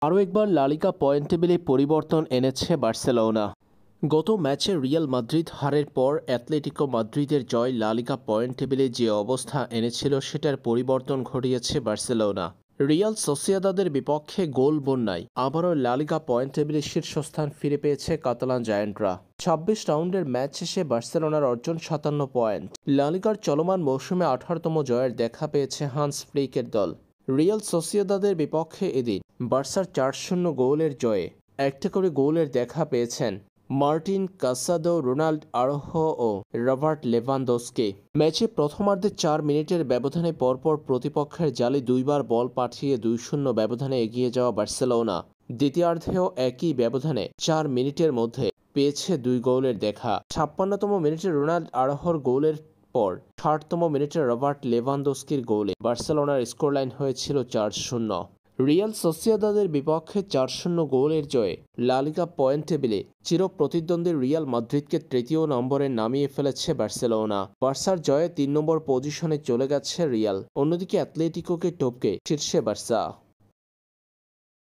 আরও একবার লা লিগা পয়েন্ট টেবিলে পরিবর্তন এনেছে বার্সেলোনা। গত ম্যাচে রিয়াল মাদ্রিদ হারের পর অ্যাটলেটিকো মাদ্রিদের জয় লা লিগা পয়েন্ট টেবিলে যে অবস্থা এনেছিল সেটার পরিবর্তন ঘটিয়েছে বার্সেলোনা। রিয়াল সোসিয়েদাদের বিপক্ষে গোল বন্যায় আবারও লা লিগা পয়েন্ট টেবিলে শীর্ষস্থান ফিরে পেয়েছে কাতালান জায়ান্টরা। ২৬ রাউন্ডের ম্যাচ শেষে বার্সেলোনার অর্জন ৫৭ পয়েন্ট। লা লিগার চলমান মৌসুমে ১৮তম জয়ের দেখা পেয়েছে হান্স ফ্লিকের দল। রিয়াল সোসিয়েদাদের বিপক্ষে এদিন বার্সার ৪-০ গোলের জয়ে একটা করে গোলের দেখা পেয়েছেন মার্টিন কাসাদো, রোনাল্ড আরোহো ও রবার্ট লেভানদোস্কি। ম্যাচে প্রথমার্ধে ৪ মিনিটের ব্যবধানে পরপর প্রতিপক্ষের জালে দুইবার বল পাঠিয়ে ২-০ ব্যবধানে এগিয়ে যাওয়া বার্সেলোনা দ্বিতীয়ার্ধেও একই ব্যবধানে ৪ মিনিটের মধ্যে পেয়েছে ২ গোলের দেখা। ৫৬তম মিনিটে রোনাল্ড আরোহোর গোলের পর ৬০তম মিনিটে রবার্ট লেভানদোস্কির গোলে বার্সেলোনার স্কোরলাইন হয়েছিল ৪-০। রিয়াল সোসিয়েদাদের বিপক্ষে ৪-০ গোলের জয়ে লা লিগা পয়েন্ট টেবিলে চিরপ্রতিদ্বন্দ্বী রিয়াল মাদ্রিদকে তৃতীয় নম্বরে নামিয়ে ফেলেছে বার্সেলোনা। বার্সার জয়ে ৩ নম্বর পজিশনে চলে গেছে রিয়াল, অন্যদিকে অ্যাটলেটিকোকে টপকে শীর্ষে বার্সা।